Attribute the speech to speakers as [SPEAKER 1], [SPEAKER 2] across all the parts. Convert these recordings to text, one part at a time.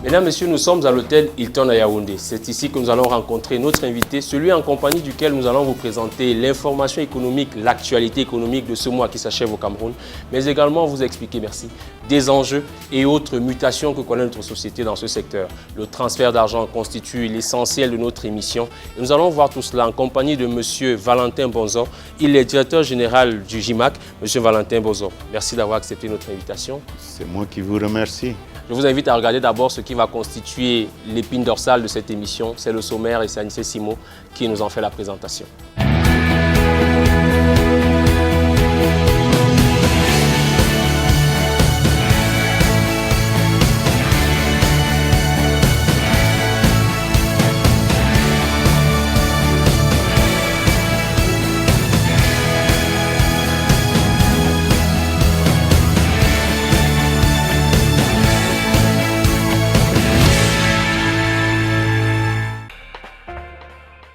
[SPEAKER 1] Mesdames, Messieurs, nous sommes à l'hôtel Hilton à Yaoundé. C'est ici que nous allons rencontrer notre invité, celui en compagnie duquel nous allons vous présenter l'information économique, l'actualité économique de ce mois qui s'achève au Cameroun, mais également vous expliquer, merci, des enjeux et autres mutations que connaît notre société dans ce secteur. Le transfert d'argent constitue l'essentiel de notre émission. Et nous allons voir tout cela en compagnie de M. Valentin Bonzo. Il est directeur général du JIMAC. M. Valentin Bonzo, merci d'avoir accepté notre invitation.
[SPEAKER 2] C'est moi qui vous remercie.
[SPEAKER 1] Je vous invite à regarder d'abord ce qui va constituer l'épine dorsale de cette émission. C'est le sommaire et c'est Anissé Simo qui nous en fait la présentation.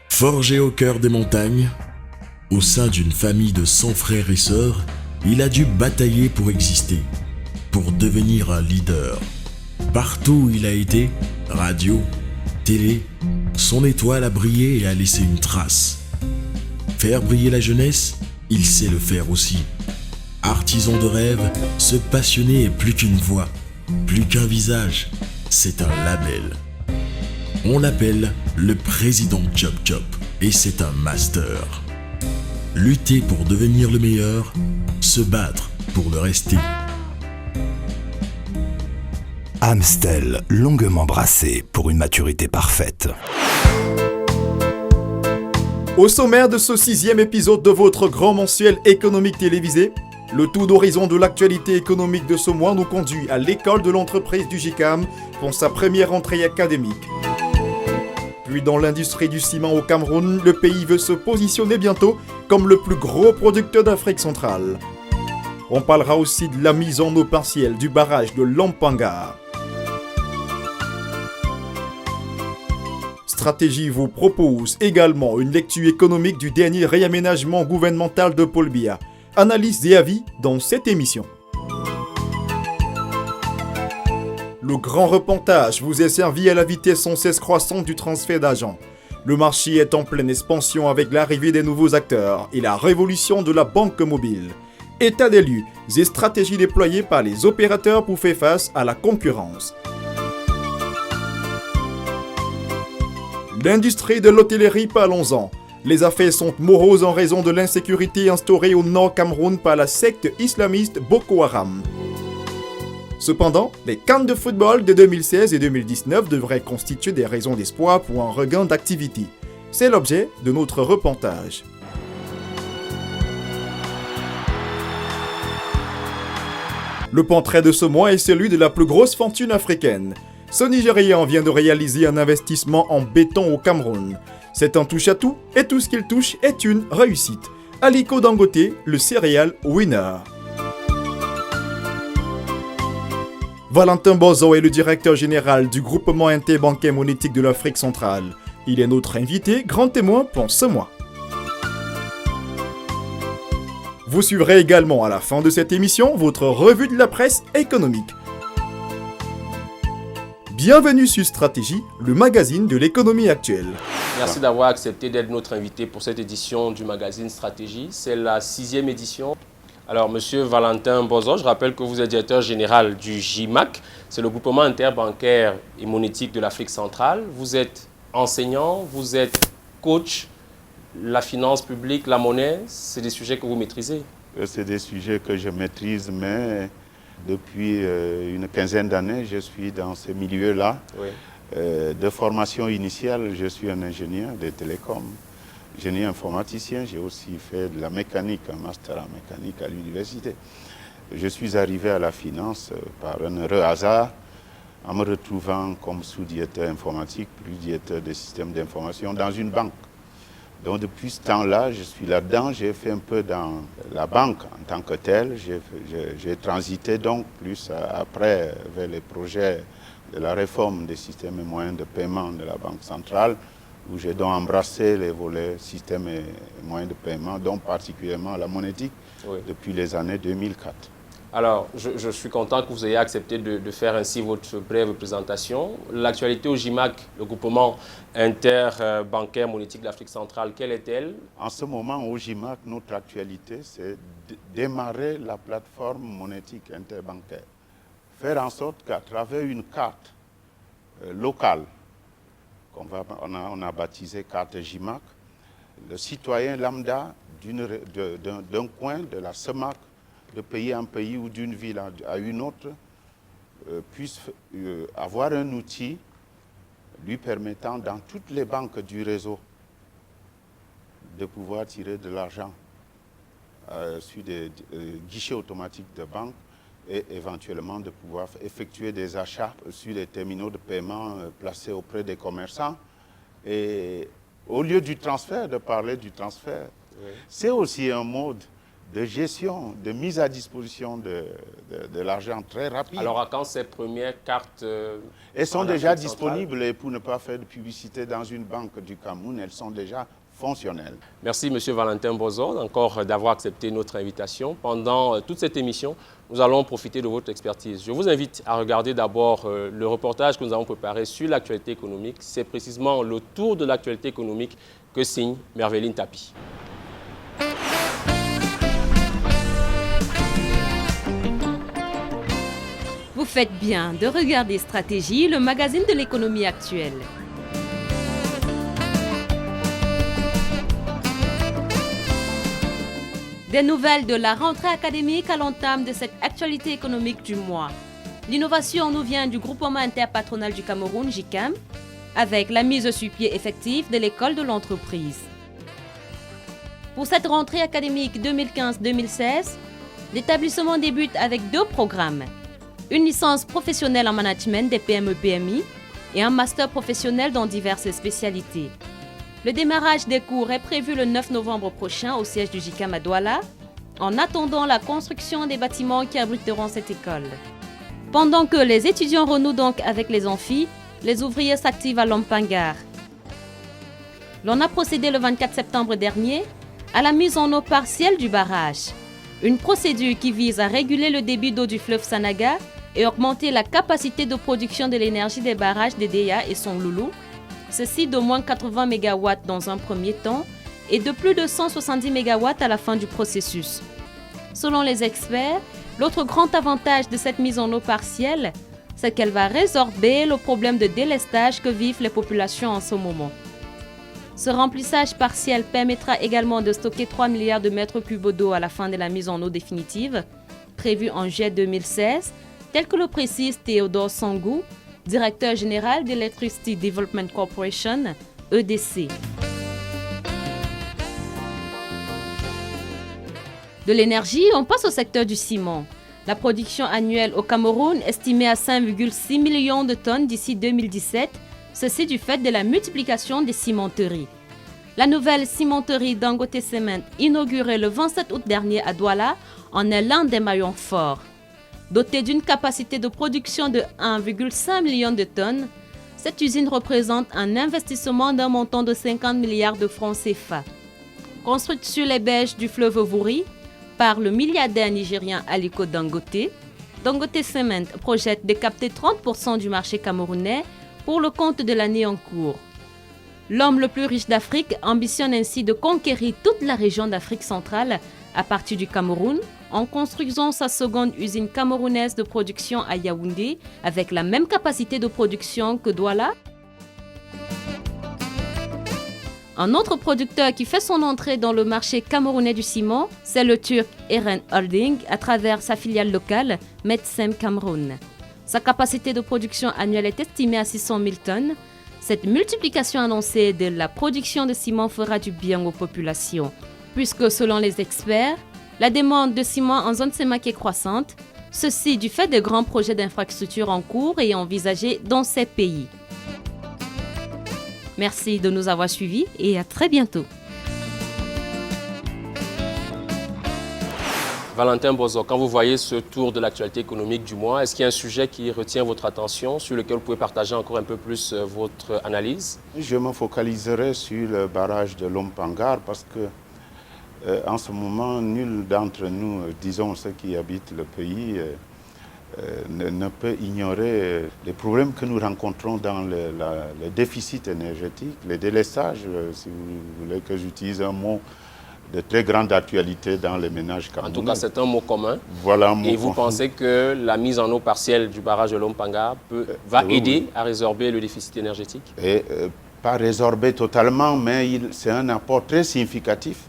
[SPEAKER 3] Forgé au cœur des montagnes, au sein d'une famille de 100 frères et sœurs, il a dû batailler pour exister, pour devenir un leader. Partout où il a été, radio, télé, son étoile a brillé et a laissé une trace. Faire briller la jeunesse, il sait le faire aussi. Artisan de rêve, ce passionné est plus qu'une voix, plus qu'un visage, c'est un label. On l'appelle le président Chop Chop et c'est un master. Lutter pour devenir le meilleur, se battre pour le rester.
[SPEAKER 4] Amstel, longuement brassé pour une maturité parfaite.
[SPEAKER 5] Au sommaire de ce 6e épisode de votre grand mensuel économique télévisé, le tour d'horizon de l'actualité économique de ce mois nous conduit à l'école de l'entreprise du JICAM pour sa première rentrée académique. Puis dans l'industrie du ciment au Cameroun, le pays veut se positionner bientôt comme le plus gros producteur d'Afrique centrale. On parlera aussi de la mise en eau partielle du barrage de Lampanga. Stratégie vous propose également une lecture économique du dernier réaménagement gouvernemental de Paul Biya. Analyse et avis dans cette émission. Le grand repentage vous est servi à la vitesse sans cesse croissante du transfert d'argent. Le marché est en pleine expansion avec l'arrivée des nouveaux acteurs et la révolution de la banque mobile. État des lieux et stratégies déployées par les opérateurs pour faire face à la concurrence. L'industrie de l'hôtellerie, parlons-en. Les affaires sont moroses en raison de l'insécurité instaurée au nord Cameroun par la secte islamiste Boko Haram. Cependant, les CAN de football de 2016 et 2019 devraient constituer des raisons d'espoir pour un regain d'activité. C'est l'objet de notre reportage. Le portrait de ce mois est celui de la plus grosse fortune africaine. Ce Nigérian vient de réaliser un investissement en béton au Cameroun. C'est un touche-à-tout et tout ce qu'il touche est une réussite. Aliko Dangote, le serial winner. Valentin Bonzo est le directeur général du groupement interbancaire monétique de l'Afrique centrale. Il est notre invité, grand témoin pour ce mois. Vous suivrez également à la fin de cette émission votre revue de la presse économique. Bienvenue sur Stratégie, le magazine de l'économie actuelle.
[SPEAKER 1] Merci d'avoir accepté d'être notre invité pour cette édition du magazine Stratégie. C'est la 6e édition. Alors, Monsieur Valentin Bonzo, je rappelle que vous êtes directeur général du JIMAC, c'est le groupement interbancaire et monétique de l'Afrique centrale. Vous êtes enseignant, vous êtes coach, la finance publique, la monnaie, c'est des sujets que vous maîtrisez.
[SPEAKER 2] C'est des sujets que je maîtrise, mais depuis une quinzaine d'années, je suis dans ce milieu-là.
[SPEAKER 1] Oui.
[SPEAKER 2] De formation initiale, je suis un ingénieur de télécom. Génie informaticien, j'ai aussi fait de la mécanique, un master en mécanique à l'université. Je suis arrivé à la finance par un heureux hasard, en me retrouvant comme sous-directeur informatique, plus directeur des systèmes d'information dans une banque. Donc depuis ce temps-là, je suis là-dedans, j'ai fait un peu dans la banque en tant que telle. J'ai transité donc plus après vers les projets de la réforme des systèmes et moyens de paiement de la Banque centrale, où j'ai donc embrassé les volets systèmes et moyens de paiement, dont particulièrement la monétique, oui, depuis les années 2004.
[SPEAKER 1] Alors, je suis content que vous ayez accepté de faire ainsi votre brève présentation. L'actualité au GIMAC, le groupement interbancaire monétique de l'Afrique centrale, quelle est-elle?
[SPEAKER 2] En ce moment, au GIMAC, notre actualité, c'est de démarrer la plateforme monétique interbancaire. Faire en sorte qu'à travers une carte locale, on a baptisé carte GIMAC, le citoyen lambda d'un coin de la CEMAC, de pays en pays ou d'une ville à une autre, puisse avoir un outil lui permettant dans toutes les banques du réseau de pouvoir tirer de l'argent sur des guichets automatiques de banque et éventuellement de pouvoir effectuer des achats sur les terminaux de paiement placés auprès des commerçants. Et au lieu du transfert, de parler du transfert, oui. C'est aussi un mode de gestion, de mise à disposition de l'argent très rapide.
[SPEAKER 1] Alors, à quand ces premières cartes
[SPEAKER 2] elles sont déjà disponibles et pour ne pas faire de publicité dans une banque du Cameroun, elles sont déjà fonctionnelles.
[SPEAKER 1] Merci M. Valentin Bozon encore d'avoir accepté notre invitation. Pendant toute cette émission, nous allons profiter de votre expertise. Je vous invite à regarder d'abord le reportage que nous avons préparé sur l'actualité économique. C'est précisément le tour de l'actualité économique que signe Merveline Tapi.
[SPEAKER 6] Vous faites bien de regarder Stratégie, le magazine de l'économie actuelle. Des nouvelles de la rentrée académique à l'entame de cette actualité économique du mois. L'innovation nous vient du groupement interpatronal du Cameroun, GICAM, avec la mise sur pied effective de l'école de l'entreprise. Pour cette rentrée académique 2015-2016, l'établissement débute avec 2 programmes. Une licence professionnelle en management des PME-PMI et un master professionnel dans diverses spécialités. Le démarrage des cours est prévu le 9 novembre prochain au siège du GICAM à Douala, en attendant la construction des bâtiments qui abriteront cette école. Pendant que les étudiants renouent donc avec les amphis, les ouvriers s'activent à Lompangar. L'on a procédé le 24 septembre dernier à la mise en eau partielle du barrage. Une procédure qui vise à réguler le débit d'eau du fleuve Sanaga et augmenter la capacité de production de l'énergie des barrages d'Edea et Songloulou, ceci d'au moins 80 MW dans un premier temps et de plus de 170 MW à la fin du processus. Selon les experts, l'autre grand avantage de cette mise en eau partielle, c'est qu'elle va résorber le problème de délestage que vivent les populations en ce moment. Ce remplissage partiel permettra également de stocker 3 milliards de mètres cubes d'eau à la fin de la mise en eau définitive, prévue en juillet 2016, tel que le précise Théodore Sangou, directeur général d'Electricity Development Corporation, EDC. De l'énergie, on passe au secteur du ciment. La production annuelle au Cameroun estimée à 5,6 millions de tonnes d'ici 2017, ceci du fait de la multiplication des cimenteries. La nouvelle cimenterie Dangote Cement, inaugurée le 27 août dernier à Douala, en est l'un des maillons forts. Dotée d'une capacité de production de 1,5 million de tonnes, cette usine représente un investissement d'un montant de 50 milliards de francs CFA. Construite sur les berges du fleuve Vouri par le milliardaire nigérien Aliko Dangote, Dangote Cement projette de capter 30% du marché camerounais pour le compte de l'année en cours. L'homme le plus riche d'Afrique ambitionne ainsi de conquérir toute la région d'Afrique centrale à partir du Cameroun, en construisant sa seconde usine camerounaise de production à Yaoundé avec la même capacité de production que Douala. Un autre producteur qui fait son entrée dans le marché camerounais du ciment, c'est le Turc Eren Holding à travers sa filiale locale Metsem Cameroun. Sa capacité de production annuelle est estimée à 600 000 tonnes. Cette multiplication annoncée de la production de ciment fera du bien aux populations, puisque selon les experts, la demande de ciment en zone CEMAC est croissante, ceci du fait de grands projets d'infrastructures en cours et envisagés dans ces pays. Merci de nous avoir suivis et à très bientôt.
[SPEAKER 1] Valentin Bozon, quand vous voyez ce tour de l'actualité économique du mois, est-ce qu'il y a un sujet qui retient votre attention, sur lequel vous pouvez partager encore un peu plus votre analyse?
[SPEAKER 2] Je me focaliserai sur le barrage de Lompangar parce que En ce moment, nul d'entre nous, disons ceux qui habitent le pays, ne peut ignorer les problèmes que nous rencontrons dans le déficit énergétique, les délestages, si vous voulez que j'utilise un mot de très grande actualité dans les ménages camerounais.
[SPEAKER 1] En tout cas, c'est un mot commun.
[SPEAKER 2] Voilà un mot
[SPEAKER 1] Et vous pensez que la mise en eau partielle du barrage de Lompanga va aider à résorber le déficit énergétique?
[SPEAKER 2] Pas résorber totalement, mais c'est un apport très significatif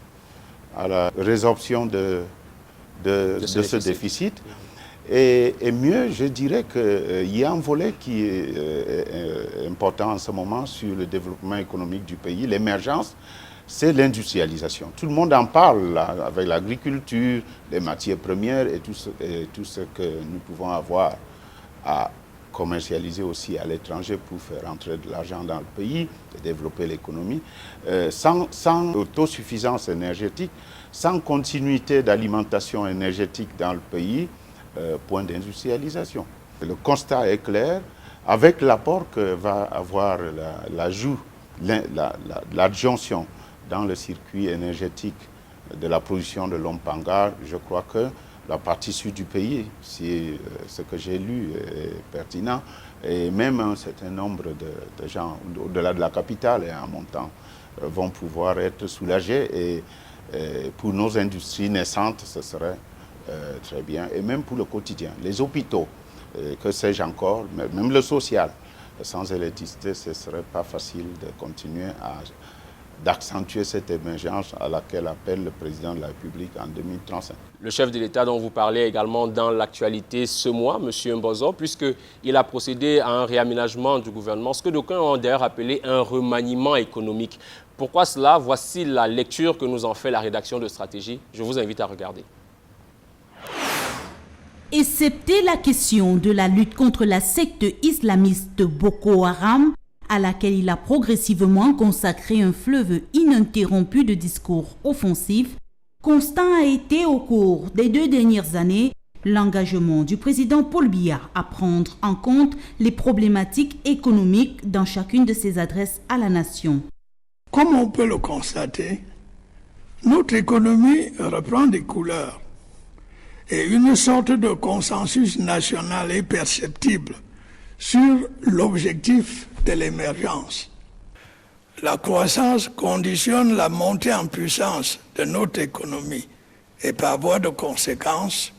[SPEAKER 2] à la résorption de ce déficit. Et mieux, je dirais qu'il y a un volet qui est important en ce moment sur le développement économique du pays, l'émergence, c'est l'industrialisation. Tout le monde en parle là, avec l'agriculture, les matières premières et tout ce que nous pouvons avoir à commercialiser aussi à l'étranger pour faire entrer de l'argent dans le pays et développer l'économie. Sans autosuffisance énergétique, sans continuité d'alimentation énergétique dans le pays, point d'industrialisation. Le constat est clair, avec l'apport que va avoir l'adjonction dans le circuit énergétique de la production de Lompanga, je crois que la partie sud du pays, si ce que j'ai lu est pertinent, et même un certain nombre de gens au-delà de la capitale et en montant vont pouvoir être soulagés. Et pour nos industries naissantes, ce serait très bien, et même pour le quotidien. Les hôpitaux, que sais-je encore, même le social, sans électricité, ce ne serait pas facile de continuer d'accentuer cette émergence à laquelle appelle le président de la République en 2035.
[SPEAKER 1] Le chef de l'État dont vous parlez également dans l'actualité ce mois, M. Mbozo, puisqu'il a procédé à un réaménagement du gouvernement, ce que d'aucuns ont d'ailleurs appelé un remaniement économique. Pourquoi cela? Voici la lecture que nous en fait la rédaction de Stratégie. Je vous invite à regarder.
[SPEAKER 7] Excepté la question de la lutte contre la secte islamiste Boko Haram, à laquelle il a progressivement consacré un fleuve ininterrompu de discours offensifs, constant a été au cours des 2 dernières années l'engagement du président Paul Biya à prendre en compte les problématiques économiques dans chacune de ses adresses à la nation.
[SPEAKER 8] Comme on peut le constater, notre économie reprend des couleurs. Et une sorte de consensus national est perceptible sur l'objectif de l'émergence. La croissance conditionne la montée en puissance de notre économie et par voie de conséquence,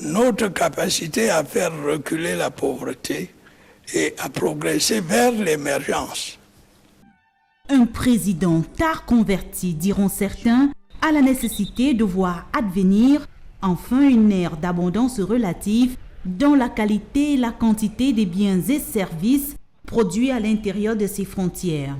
[SPEAKER 8] notre capacité à faire reculer la pauvreté et à progresser vers l'émergence.
[SPEAKER 7] Un président tard converti, diront certains, a la nécessité de voir advenir enfin une ère d'abondance relative dans la qualité et la quantité des biens et services produits à l'intérieur de ses frontières.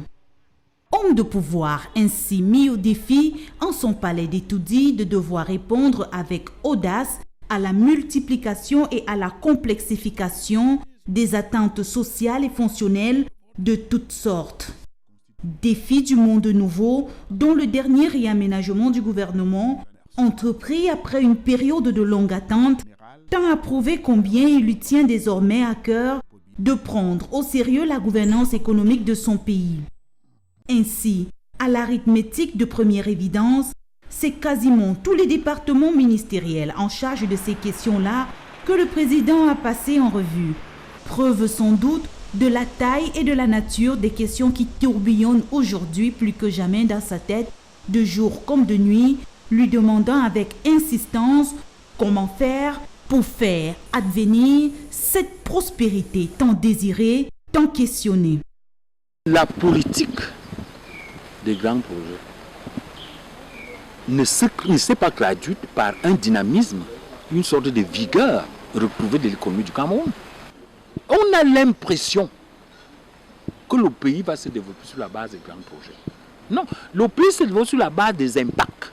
[SPEAKER 7] Homme de pouvoir ainsi mis au défi en son palais d'étourdis de devoir répondre avec audace à la multiplication et à la complexification des attentes sociales et fonctionnelles de toutes sortes. Défi du monde nouveau dont le dernier réaménagement du gouvernement entrepris après une période de longue attente, tend à prouver combien il lui tient désormais à cœur de prendre au sérieux la gouvernance économique de son pays. Ainsi, à l'arithmétique de première évidence, c'est quasiment tous les départements ministériels en charge de ces questions-là que le président a passé en revue. Preuve sans doute de la taille et de la nature des questions qui tourbillonnent aujourd'hui plus que jamais dans sa tête, de jour comme de nuit, lui demandant avec insistance comment faire pour faire advenir cette prospérité tant désirée, tant questionnée.
[SPEAKER 9] La politique des grands projets ne s'est pas traduite par un dynamisme, une sorte de vigueur retrouvée de l'économie du Cameroun. On a l'impression que le pays va se développer sur la base des grands projets. Non, le pays se développe sur la base des impacts,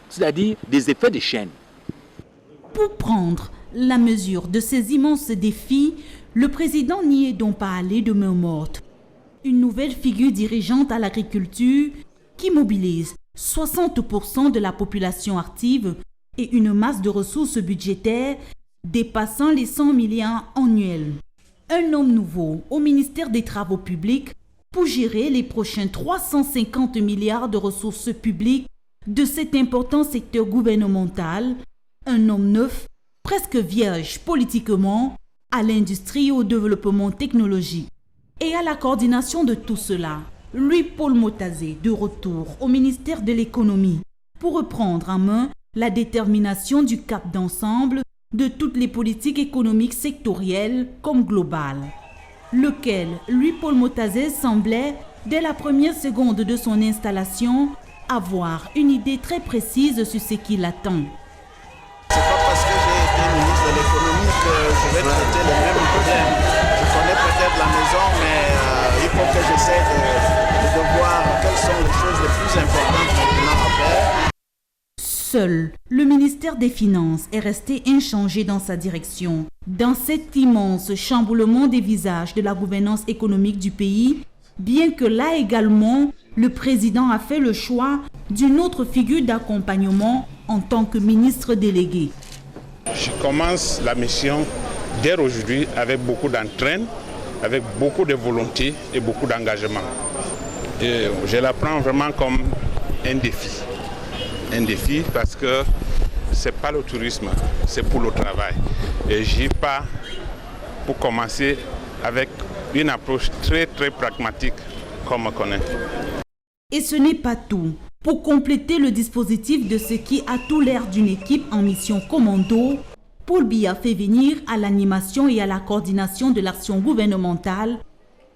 [SPEAKER 9] c'est-à-dire des effets de chaîne.
[SPEAKER 7] Pour prendre la mesure de ces immenses défis, le président n'y est donc pas allé de main morte. Une nouvelle figure dirigeante à l'agriculture qui mobilise 60% de la population active et une masse de ressources budgétaires dépassant les 100 milliards annuels. Un homme nouveau au ministère des Travaux publics pour gérer les prochains 350 milliards de ressources publiques de cet important secteur gouvernemental, un homme neuf, presque vierge politiquement, à l'industrie et au développement technologique. Et à la coordination de tout cela, Louis-Paul Motazé, de retour au ministère de l'économie, pour reprendre en main la détermination du cap d'ensemble de toutes les politiques économiques sectorielles comme globales, lequel Louis-Paul Motazé semblait, dès la première seconde de son installation, avoir une idée très précise sur ce qui l'attend.
[SPEAKER 10] C'est pas parce que j'ai été ministre de l'économie que je vais traiter les mêmes problèmes. Je connais peut-être la maison, mais il faut que j'essaie de voir quelles sont les choses les plus importantes maintenant à faire.
[SPEAKER 7] Seul le ministère des Finances est resté inchangé dans sa direction. Dans cet immense chamboulement des visages de la gouvernance économique du pays, bien que là également, le président a fait le choix d'une autre figure d'accompagnement en tant que ministre délégué.
[SPEAKER 11] Je commence la mission dès aujourd'hui avec beaucoup d'entrain, avec beaucoup de volonté et beaucoup d'engagement. Et je la prends vraiment comme un défi. Un défi parce que ce n'est pas le tourisme, c'est pour le travail. Et j'y pars pour commencer avec une approche très pragmatique comme on connaît.
[SPEAKER 7] Et ce n'est pas tout. Pour compléter le dispositif de ce qui a tout l'air d'une équipe en mission commando, Paul Biya fait venir à l'animation et à la coordination de l'action gouvernementale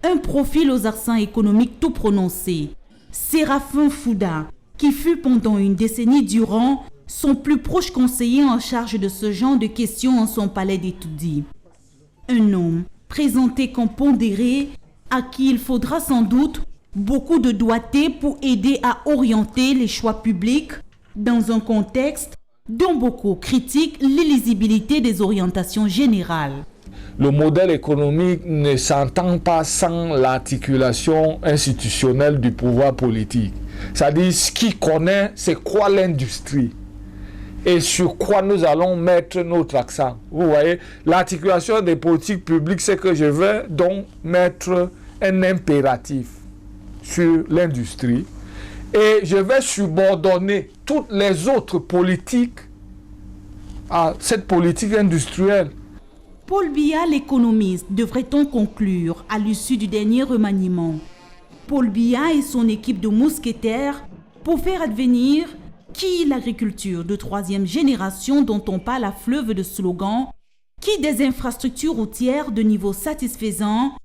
[SPEAKER 7] un profil aux accents économiques tout prononcés. Séraphin Fouda, qui fut pendant une décennie durant son plus proche conseiller en charge de ce genre de questions en son palais d'études. Un homme présenté comme pondéré, à qui il faudra sans doute beaucoup de doigté pour aider à orienter les choix publics dans un contexte dont beaucoup critiquent l'illisibilité des orientations générales.
[SPEAKER 12] Le modèle économique ne s'entend pas sans l'articulation institutionnelle du pouvoir politique. C'est-à-dire, ce qui connaît, c'est quoi l'industrie et sur quoi nous allons mettre notre accent. Vous voyez, l'articulation des politiques publiques, c'est que je vais donc mettre un impératif sur l'industrie et je vais subordonner toutes les autres politiques à cette politique industrielle.
[SPEAKER 7] Paul Biya, l'économiste, devrait-on conclure à l'issue du dernier remaniement. Paul Biya et son équipe de mousquetaires pour faire advenir qui l'agriculture de troisième génération dont on parle à fleuve de slogans, qui des infrastructures routières de niveau satisfaisant,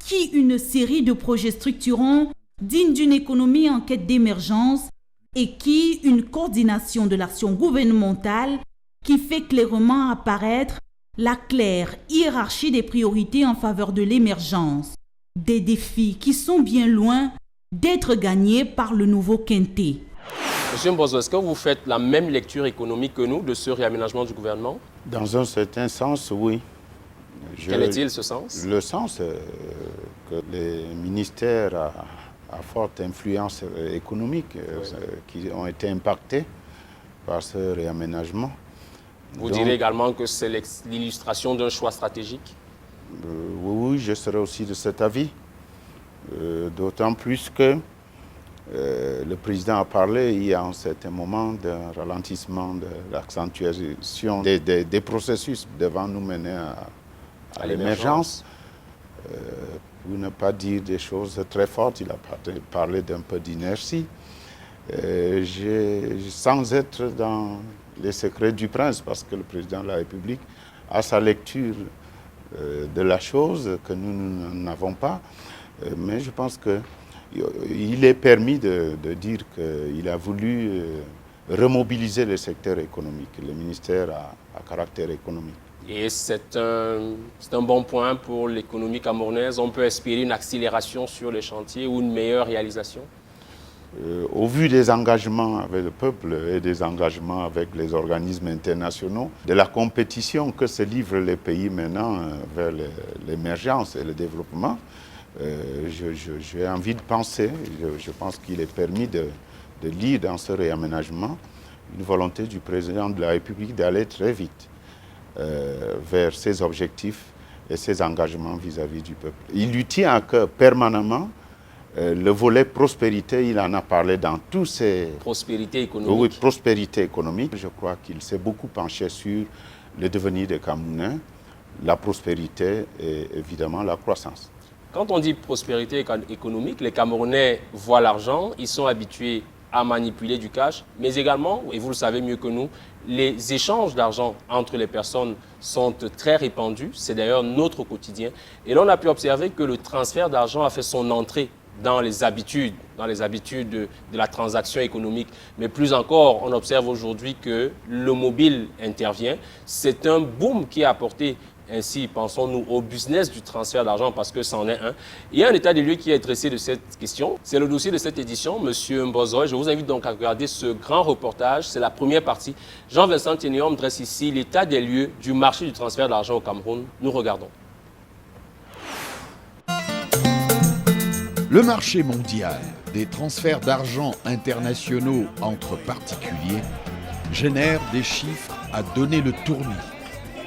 [SPEAKER 7] qui une série de projets structurants dignes d'une économie en quête d'émergence et qui une coordination de l'action gouvernementale qui fait clairement apparaître la claire hiérarchie des priorités en faveur de l'émergence. Des défis qui sont bien loin d'être gagnés par le nouveau quintet.
[SPEAKER 1] Monsieur Mbozo, est-ce que vous faites la même lecture économique que nous de ce réaménagement du gouvernement?
[SPEAKER 2] Dans un certain sens, oui.
[SPEAKER 1] Quel est-il, ce sens?
[SPEAKER 2] Le sens que les ministères à forte influence économique qui ont été impactés par ce réaménagement.
[SPEAKER 1] Vous direz également que c'est l'illustration d'un choix stratégique?
[SPEAKER 2] Oui, je serai aussi de cet avis. D'autant plus que le président a parlé il y a un certain moment d'un ralentissement de l'accentuation des processus devant nous mener à l'émergence. Pour ne pas dire des choses très fortes, il a parlé d'un peu d'inertie. Sans être dans les secrets du prince, parce que le président de la République a sa lecture de la chose que nous n'avons pas. Mais je pense qu'il est permis de dire qu'il a voulu remobiliser le secteur économique, le ministère à caractère économique.
[SPEAKER 1] Et c'est un bon point pour l'économie camerounaise. On peut espérer une accélération sur les chantiers ou une meilleure réalisation?
[SPEAKER 2] Au vu des engagements avec le peuple et des engagements avec les organismes internationaux, de la compétition que se livrent les pays maintenant vers l'émergence et le développement, j'ai envie de penser, je pense qu'il est permis de lire dans ce réaménagement une volonté du président de la République d'aller très vite vers ses objectifs et ses engagements vis-à-vis du peuple. Il lui tient à cœur permanemment Le volet prospérité, il en a parlé dans tous ses...
[SPEAKER 1] Prospérité économique.
[SPEAKER 2] Oui, prospérité économique. Je crois qu'il s'est beaucoup penché sur le devenir des Camerounais, la prospérité et évidemment la croissance.
[SPEAKER 1] Quand on dit prospérité économique, les Camerounais voient l'argent, ils sont habitués à manipuler du cash, mais également, et vous le savez mieux que nous, les échanges d'argent entre les personnes sont très répandus. C'est d'ailleurs notre quotidien. Et là, on a pu observer que le transfert d'argent a fait son entrée dans les habitudes de la transaction économique. Mais plus encore, on observe aujourd'hui que le mobile intervient. C'est un boom qui est apporté, ainsi pensons-nous, au business du transfert d'argent parce que c'en est un. Il y a un état des lieux qui est dressé de cette question. C'est le dossier de cette édition, Monsieur Mbozoy. Je vous invite donc à regarder ce grand reportage. C'est la première partie. Jean-Vincent Ténéum dresse ici l'état des lieux du marché du transfert d'argent au Cameroun. Nous regardons.
[SPEAKER 13] Le marché mondial des transferts d'argent internationaux entre particuliers génère des chiffres à donner le tournis.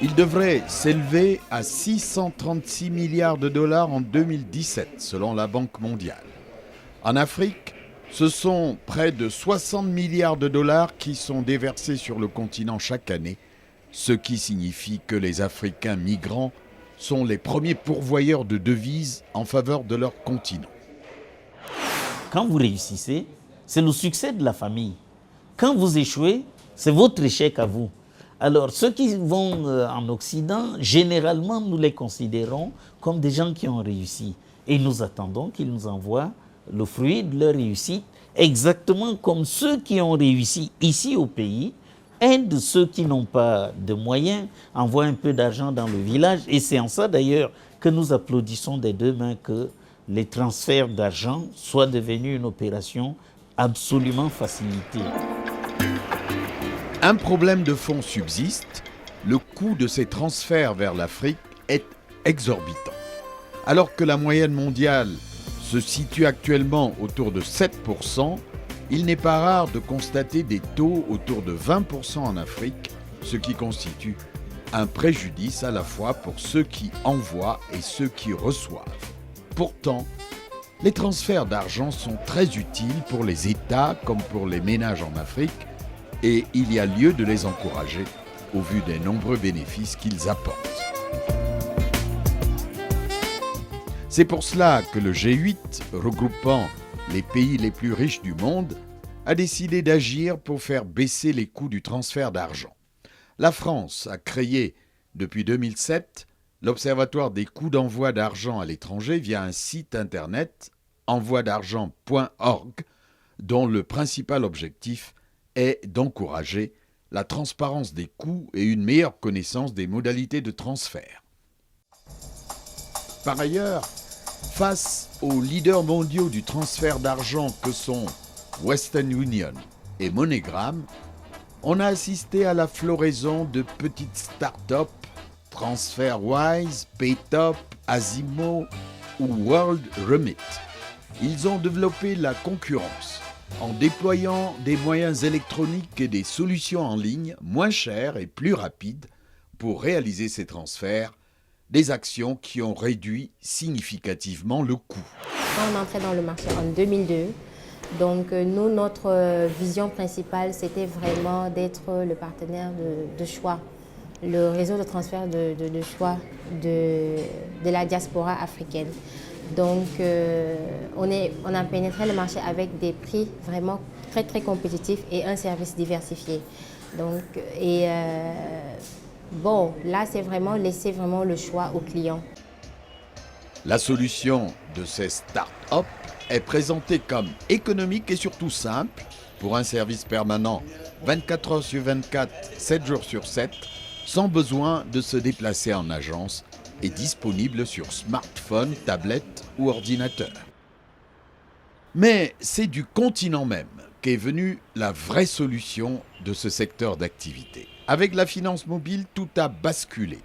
[SPEAKER 13] Il devrait s'élever à 636 milliards de dollars en 2017, selon la Banque mondiale. En Afrique, ce sont près de 60 milliards de dollars qui sont déversés sur le continent chaque année, ce qui signifie que les Africains migrants sont les premiers pourvoyeurs de devises en faveur de leur continent.
[SPEAKER 14] Quand vous réussissez, c'est le succès de la famille. Quand vous échouez, c'est votre échec à vous. Alors, ceux qui vont en Occident, généralement, nous les considérons comme des gens qui ont réussi. Et nous attendons qu'ils nous envoient le fruit de leur réussite, exactement comme ceux qui ont réussi ici au pays aident ceux qui n'ont pas de moyens, envoient un peu d'argent dans le village. Et c'est en ça, d'ailleurs, que nous applaudissons des deux mains que les transferts d'argent soient devenus une opération absolument facilitée.
[SPEAKER 13] Un problème de fond subsiste, le coût de ces transferts vers l'Afrique est exorbitant. Alors que la moyenne mondiale se situe actuellement autour de 7%, il n'est pas rare de constater des taux autour de 20% en Afrique, ce qui constitue un préjudice à la fois pour ceux qui envoient et ceux qui reçoivent. Pourtant, les transferts d'argent sont très utiles pour les États comme pour les ménages en Afrique et il y a lieu de les encourager au vu des nombreux bénéfices qu'ils apportent. C'est pour cela que le G8, regroupant les pays les plus riches du monde, a décidé d'agir pour faire baisser les coûts du transfert d'argent. La France a créé, depuis 2007, l'Observatoire des coûts d'envoi d'argent à l'étranger via un site internet envoidargent.org dont le principal objectif est d'encourager la transparence des coûts et une meilleure connaissance des modalités de transfert. Par ailleurs, face aux leaders mondiaux du transfert d'argent que sont Western Union et MoneyGram, on a assisté à la floraison de petites start-up TransferWise, Paytop, Azimo ou World Remit. Ils ont développé la concurrence en déployant des moyens électroniques et des solutions en ligne moins chères et plus rapides pour réaliser ces transferts, des actions qui ont réduit significativement le coût.
[SPEAKER 15] Quand on entrait dans le marché en 2002, donc nous, notre vision principale, c'était vraiment d'être le partenaire de choix, le réseau de transfert de choix de la diaspora africaine. Donc on a pénétré le marché avec des prix vraiment très très compétitifs et un service diversifié. Donc, bon, là c'est vraiment laisser vraiment le choix aux clients.
[SPEAKER 13] La solution de ces start-up est présentée comme économique et surtout simple pour un service permanent 24 heures sur 24, 7 jours sur 7, sans besoin de se déplacer en agence et disponible sur smartphone, tablette ou ordinateur. Mais c'est du continent même qu'est venue la vraie solution de ce secteur d'activité. Avec la finance mobile, tout a basculé.